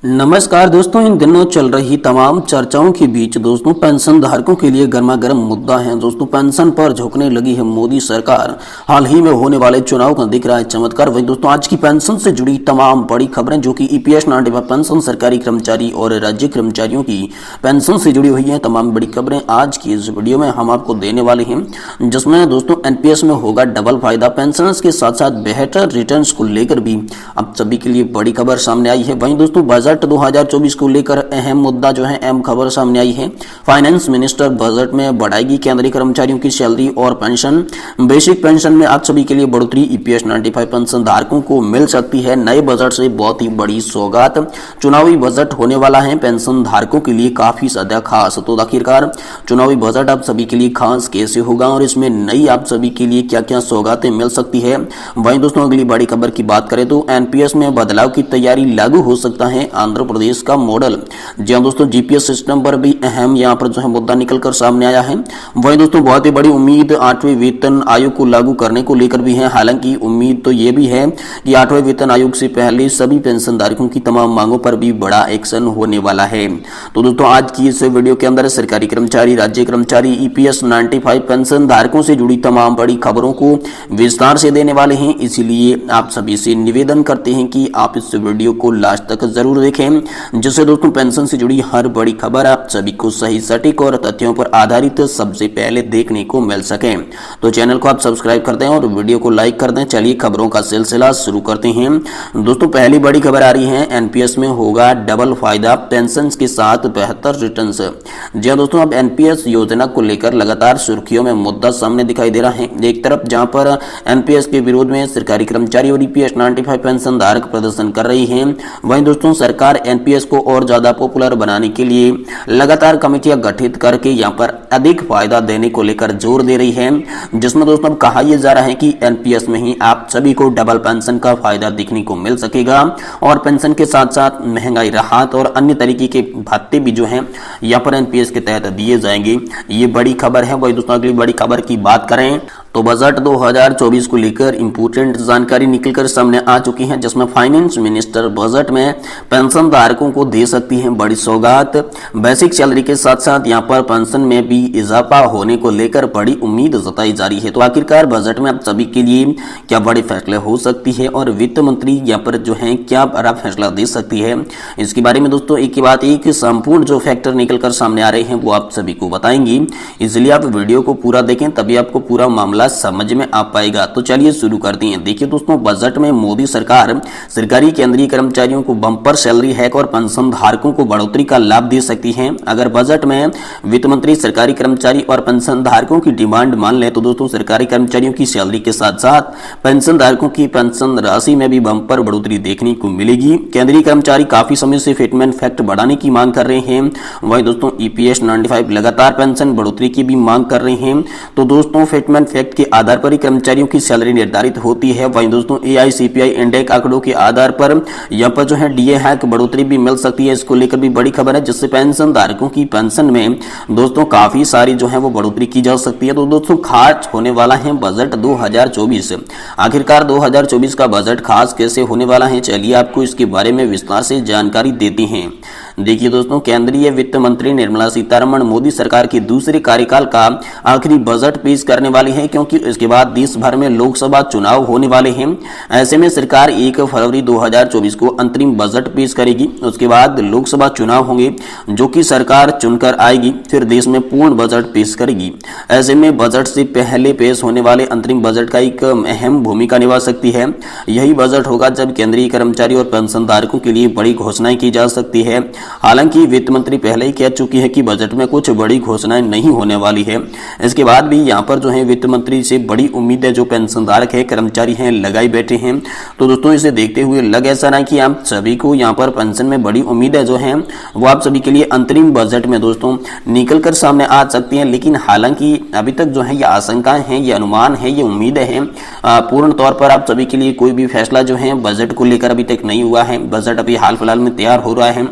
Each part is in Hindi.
नमस्कार दोस्तों, इन दिनों चल रही तमाम चर्चाओं के बीच दोस्तों पेंशन धारकों के लिए गर्मा गर्म मुद्दा है। दोस्तों पेंशन पर झुकने लगी है मोदी सरकार। हाल ही में होने वाले चुनाव का दिख रहा है चमत्कार। वही दोस्तों आज की पेंशन से जुड़ी तमाम बड़ी खबरें जो कि ईपीएस 95 पेंशन सरकारी कर्मचारी और राज्य कर्मचारियों की पेंशन से जुड़ी हुई है, तमाम बड़ी खबरें आज की इस वीडियो में हम आपको देने वाले हैं, जिसमें दोस्तों एनपीएस में होगा डबल फायदा। पेंशनर्स के साथ साथ बेहतर रिटर्न को लेकर भी अब सभी के लिए बड़ी खबर सामने आई है। वहीं दोस्तों बजट 2024 को लेकर अहम मुद्दा जो है, अहम खबर सामने आई है। फाइनेंस मिनिस्टर बजट में बढ़ाएगी केंद्रीय कर्मचारियों की सैलरी और पेंशन। बेसिक पेंशन में आप सभी के लिए बढ़ोतरी। ईपीएस 95 पेंशन धारकों को मिल सकती है नए बजट से बहुत ही बड़ी सौगात। चुनावी बजट होने वाला है पेंशन धारकों के लिए काफी ज्यादा खास। तो आखिरकार चुनावी बजट आप सभी के लिए खास कैसे होगा और इसमें नई आप सभी के लिए क्या क्या सौगातें मिल सकती है। वहीं दोस्तों अगली बड़ी खबर की बात करें तो एनपीएस में बदलाव की तैयारी लागू हो सकता है आंध्र प्रदेश का मॉडल। जी हां दोस्तों, जीपीएस सिस्टम पर भी अहम यहां पर जो है मुद्दा निकलकर सामने आया है। वहीं दोस्तों बहुत ही बड़ी उम्मीद 8वें वेतन आयोग को लागू करने को लेकर भी है। हालांकि उम्मीद तो ये भी है कि 8वें वेतन आयोग से पहले सभी पेंशनधारकों की तमाम मांगों पर भी बड़ा एक्शन होने वाला है। तो दोस्तों आज की इस वीडियो के अंदर सरकारी कर्मचारी, राज्य कर्मचारी, ईपीएस 95 पेंशन धारकों से जुड़ी तमाम बड़ी खबरों को विस्तार से देने वाले हैं। इसीलिए आप सभी से निवेदन करते हैं कि आप इस वीडियो को लास्ट तक जरूर देखें, जिससे दोस्तों पेंशन से जुड़ी हर बड़ी खबर आप सभी को सही, सटीक और तथ्यों पर आधारित सबसे पहले देखने को मिल सके। तो चैनल को आप सब्सक्राइब कर दें और वीडियो को लाइक कर दें। चलिए खबरों का सिलसिला शुरू करते हैं। दोस्तों पहली बड़ी खबर आ रही है, एनपीएस में होगा डबल फायदा, पेंशन के साथ बेहतर रिटर्न। जी हां दोस्तों, अब एनपीएस योजना को लेकर लगातार सुर्खियों में मुद्दा सामने दिखाई दे रहा है। एक तरफ जहां पर एनपीएस के विरोध में सरकारी कर्मचारी और ईपीएस 95 पेंशन धारक प्रदर्शन कर रही हैं, वहीं दोस्तों सरकार एनपीएस को और ज्यादा पॉपुलर बनाने के लिए लगातार कमेटियां गठित करके यहां पर अधिक फायदा देने को लेकर जोर दे रही है, जिसमें दोस्तों कहा यह जा रहा है कि एनपीएस में ही आप सभी को डबल पेंशन का फायदा देखने को मिल सकेगा और पेंशन के साथ साथ महंगाई राहत और अन्य तरीके के भत्ते भी जो हैं यहां पर एनपीएस के तहत दिए जाएंगे। ये बड़ी खबर है। वही दोस्तों अगली बड़ी खबर की बात करें तो बजट 2024 को लेकर इंपोर्टेंट जानकारी निकलकर सामने आ चुकी है, जिसमें फाइनेंस मिनिस्टर बजट में पेंशन धारकों को दे सकती हैं बड़ी सौगात। बेसिक सैलरी के साथ साथ यहां पर पेंशन में भी इजाफा होने को लेकर बड़ी उम्मीद जताई जा रही है। तो आखिरकार बजट में आप सभी के लिए क्या बड़े फैसले हो सकती है और वित्त मंत्री यहाँ पर जो है क्या बड़ा फैसला दे सकती है, इसके बारे में दोस्तों एक के बाद एक संपूर्ण जो फैक्टर निकलकर सामने आ रहे हैं वो आप सभी को बताएंगे। इसलिए आप वीडियो को पूरा देखें, तभी आपको पूरा मामला समझ में आ पाएगा। तो चलिए शुरू करते हैं। देखिए दोस्तों, बजट में मोदी सरकार सरकारी केंद्रीय कर्मचारियों को बम्पर सैलरी हैक और पेंशन धारकों को बढ़ोतरी का लाभ दे सकती है। अगर बजट में वित्त मंत्री सरकारी कर्मचारी और पेंशन धारकों की डिमांड मान ले तो दोस्तों सरकारी कर्मचारियों की सैलरी के साथ साथ पेंशन धारकों की पेंशन राशि में भी बम्पर बढ़ोतरी देखने को मिलेगी। केंद्रीय कर्मचारी काफी समय से फिटमेंट फैक्ट बढ़ाने की मांग कर रहे हैं। वहीं दोस्तों ईपीएस 95 लगातार पेंशन बढ़ोतरी की भी मांग कर रहे हैं। तो दोस्तों फिटमेंट फैक्ट के आधार पर ही कर्मचारियों की सैलरी निर्धारित होती है। वहीं दोस्तों एआईसीपीआई इंडेक्स आंकड़ों के आधार पर यहां पर जो है डीए हैक बढ़ोतरी भी मिल सकती है। इसको लेकर भी बड़ी खबर है, जिससे पेंशन धारकों की पेंशन में दोस्तों काफी सारी जो है वो बढ़ोतरी की जा सकती है। तो दोस्तों खास होने वाला है बजट 2024। आखिरकार 2024 का बजट खास कैसे होने वाला है, चलिए आपको इसके बारे में विस्तार से जानकारी देते हैं। देखिए दोस्तों, केंद्रीय वित्त मंत्री निर्मला सीतारमण मोदी सरकार के दूसरे कार्यकाल का आखिरी बजट पेश करने वाली है, क्योंकि इसके बाद देश भर में लोकसभा चुनाव होने वाले हैं। ऐसे में सरकार 1 फरवरी 2024 को अंतरिम बजट पेश करेगी। उसके बाद लोकसभा चुनाव होंगे जो कि सरकार चुनकर आएगी, फिर देश में पूर्ण बजट पेश करेगी। ऐसे में बजट से पहले पेश होने वाले अंतरिम बजट का एक अहम भूमिका निभा सकती है। यही बजट होगा जब केंद्रीय कर्मचारी और पेंशन धारकों के लिए बड़ी घोषणाएं की जा सकती है। हालांकि वित्त मंत्री पहले ही कह चुकी है कि बजट में कुछ बड़ी घोषणाएं नहीं होने वाली है। इसके बाद भी यहां पर जो है वित्त मंत्री से बड़ी उम्मीदें जो पेंशन धारक है, कर्मचारी हैं, लगाई बैठे हैं। तो दोस्तों इसे देखते हुए लग ऐसा रहा है कि आप सभी को यहां पर पेंशन में बड़ी उम्मीदें जो हैं वो आप सभी के लिए अंतरिम बजट में दोस्तों निकलकर सामने आ सकती हैं। लेकिन हालांकि अभी तक जो है ये आशंकाएं हैं, ये अनुमान है, ये उम्मीदें हैं। पूर्ण तौर पर आप सभी के लिए कोई भी फैसला जो है बजट को लेकर अभी तक नहीं हुआ है। बजट अभी हाल फिलहाल में तैयार हो रहा है।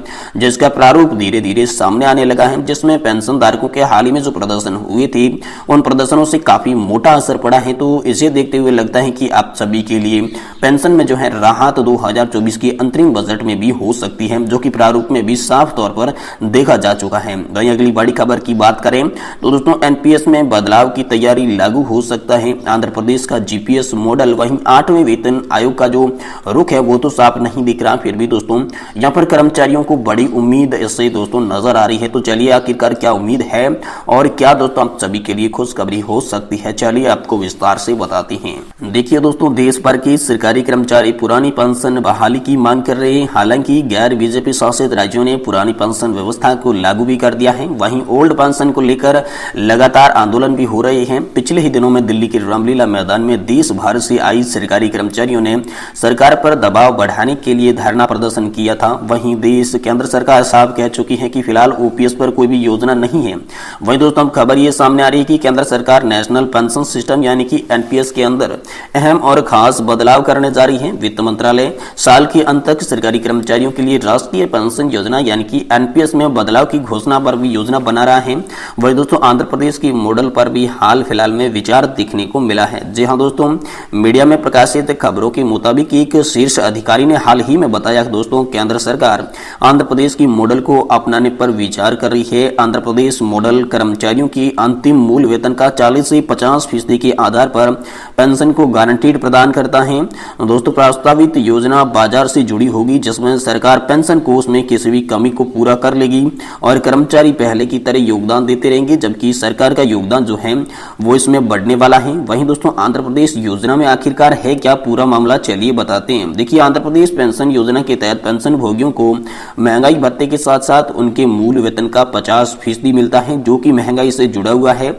जिसका प्रारूप धीरे धीरे सामने आने लगा है, जिसमें पेंशन धारकों के हाल ही में जो प्रदर्शन हुए थे उन प्रदर्शनों से काफी मोटा असर पड़ा है। तो इसे देखते हुए लगता है कि आप सभी के लिए पेंशन में जो है राहत 2024 के अंतरिम बजट में भी हो सकती है, जो कि प्रारूप में भी साफ तौर पर देखा जा चुका है। वहीं अगली बड़ी खबर की बात करें तो दोस्तों एनपीएस में बदलाव की तैयारी लागू हो सकता है। आंध्र प्रदेश का जीपीएस मॉडल, वहीं 8वें वेतन आयोग का जो रुख है वो तो साफ नहीं दिख रहा, फिर भी दोस्तों यहाँ पर कर्मचारियों को बड़ी उम्मीद इससे दोस्तों नजर आ रही है। तो चलिए आखिरकार क्या उम्मीद है और क्या दोस्तों आप सभी के लिए खुशखबरी हो सकती है, चलिए आपको विस्तार से बताते हैं। देखिए दोस्तों, देश भर के सरकारी कर्मचारी पुरानी पेंशन बहाली की मांग कर रहे हैं। हालांकि गैर बीजेपी शासित राज्यों ने पुरानी पेंशन व्यवस्था को लागू भी कर दिया है। वहीं ओल्ड पेंशन को लेकर लगातार आंदोलन भी हो रहे हैं। पिछले ही दिनों में दिल्ली के रामलीला मैदान में देश भर से आई सरकारी कर्मचारियों ने सरकार पर दबाव बढ़ाने के लिए धरना प्रदर्शन किया था। वहीं केंद्र सरकार साफ कह चुकी है कि फिलहाल ओपीएस पर कोई भी योजना नहीं है। वहीं दोस्तों खबर ये सामने आ रही है कि केंद्र सरकार नेशनल पेंशन सिस्टम यानी कि एनपीएस के अंदर अहम और खास बदलाव करने जा रही है। वित्त मंत्रालय साल के अंत तक सरकारी कर्मचारियों के लिए राष्ट्रीय पेंशन योजना यानी कि एनपीएस में बदलाव की घोषणा पर भी योजना बना रहा है। वहीं दोस्तों आंध्र प्रदेश की मॉडल पर भी हाल फिलहाल में विचार दिखने को मिला है। जी हां दोस्तों, मीडिया में प्रकाशित खबरों के मुताबिक एक शीर्ष अधिकारी ने हाल ही में बताया कि दोस्तों केंद्र सरकार आंध्र प्रदेश की मॉडल को अपनाने पर विचार कर रही है। आंध्र प्रदेश मॉडल कर्मचारियों की अंतिम मूल वेतन का 40 से 50% के आधार पर पेंशन को गारंटीड प्रदान करता है। दोस्तों प्रस्तावित योजना बाजार से जुड़ी होगी, जिसमें सरकार पेंशन कोष में किसी भी कमी को पूरा कर लेगी और कर्मचारी पहले की तरह योगदान देते रहेंगे, जबकि सरकार का योगदान जो है वो इसमें बढ़ने वाला है। वहीं दोस्तों आंध्र प्रदेश योजना में आखिरकार है क्या पूरा मामला, चलिए बताते हैं। देखिए आंध्र प्रदेश पेंशन योजना के तहत पेंशन भोगियों को महंगाई भत्ते के साथ साथ उनके मूल वेतन का 50% मिलता है, जो कि महंगाई से जुड़ा हुआ है।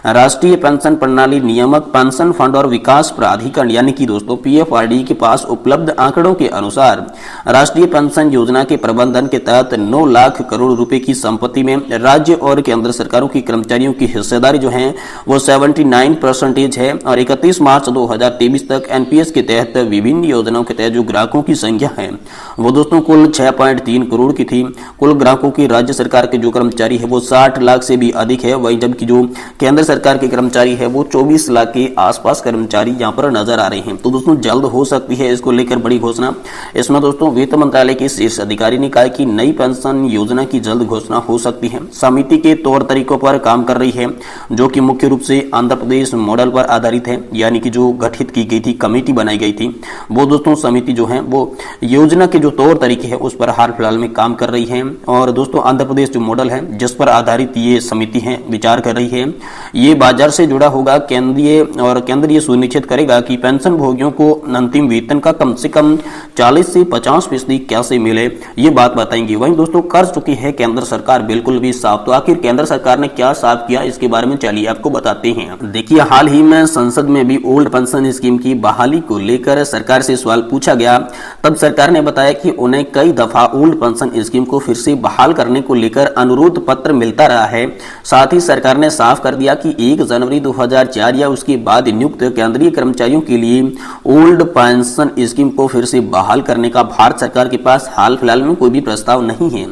राष्ट्रीय पेंशन प्रणाली नियामक पेंशन फंड और विकास प्राधिकरण यानी कि दोस्तों पीएफआरडी के पास उपलब्ध आंकड़ों के अनुसार राष्ट्रीय पेंशन योजना के प्रबंधन के तहत 9 लाख करोड़ रुपए की संपत्ति में राज्य और केंद्र सरकारों की कर्मचारियों की हिस्सेदारी जो है वो 79% है। और 31 मार्च 2023 तक एनपीएस के तहत विभिन्न योजनाओं के तहत जो ग्राहकों की संख्या है वो दोस्तों कुल 6.3 करोड़ की थी। कुल ग्राहकों की राज्य सरकार के जो कर्मचारी है वो 60 लाख से भी अधिक है, वहीं जबकि जो केंद्र सरकार के कर्मचारी है वो 24 लाख के आसपास कर्मचारी यहाँ पर नजर आ रहे हैं। तो दोस्तों जल्द हो सकती है इसको लेकर बड़ी घोषणा। इसमें दोस्तों वित्त मंत्रालय के शीर्ष अधिकारी ने कहा कि नई पेंशन योजना की जल्द घोषणा हो सकती है। समिति के तौर तरीकों पर काम कर रही है, जो कि मुख्य रूप से आंध्र प्रदेश मॉडल पर आधारित है, यानी कि जो गठित की गई थी, कमेटी बनाई गई थी, वो दोस्तों समिति जो है वो योजना के जो तौर तरीके है उस पर हाल फिलहाल में काम कर रही है। और दोस्तों आंध्र प्रदेश जो मॉडल है जिस पर आधारित ये समिति है विचार कर रही है, ये बाजार से जुड़ा होगा। केंद्र ये सुनिश्चित करेगा कि पेंशन भोगियों को अंतिम वेतन का कम से कम 40 से 50% कैसे मिले, ये बात बताएंगे। वहीं दोस्तों कर चुकी है केंद्र सरकार बिल्कुल भी साफ। तो आखिर केंद्र सरकार ने क्या साफ किया इसके बारे में चलिए आपको बताते हैं। देखिए हाल ही में संसद में भी ओल्ड पेंशन स्कीम की बहाली को लेकर सरकार से सवाल पूछा गया। तब सरकार ने बताया कि उन्हें कई दफा ओल्ड पेंशन स्कीम को फिर से बहाल करने को लेकर अनुरोध पत्र मिलता रहा है। साथ ही सरकार ने साफ कर दिया कि 1 जनवरी 2004 या उसके बाद नियुक्त केंद्रीय कर्मचारियों के लिए ओल्ड पेंशन स्कीम को फिर से बहाल करने का भारत सरकार के पास हाल फिलहाल में कोई भी प्रस्ताव नहीं है।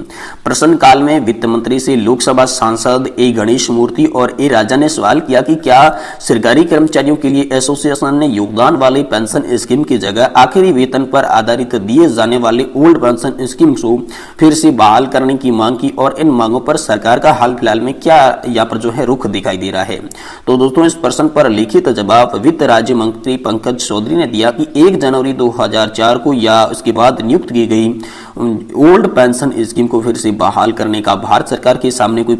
प्रश्नकाल में वित्त मंत्री से लोकसभा सांसद ए गणेश मूर्ति और ए राजा ने सवाल किया कि क्या सरकारी कर्मचारियों के लिए एसोसिएशन ने योगदान वाले पेंशन स्कीम की जगह आखिरी वेतन पर आधारित दिए जाने वाले ओल्ड पेंशन स्कीम को फिर से बहाल करने की मांग की, और इन मांगों पर सरकार का हाल फिलहाल में क्या यहाँ पर जो है रुख दिखाई दे रहा है। तो दोस्तों इस प्रश्न पर लिखित जवाब वित्त राज्य मंत्री पंकज चौधरी ने दिया कि 1 जनवरी 2004 को या उसके बाद नियुक्त की गई ओल्ड पेंशन स्कीम को फिर से बहाल करने का भारत सरकार के सामने कोई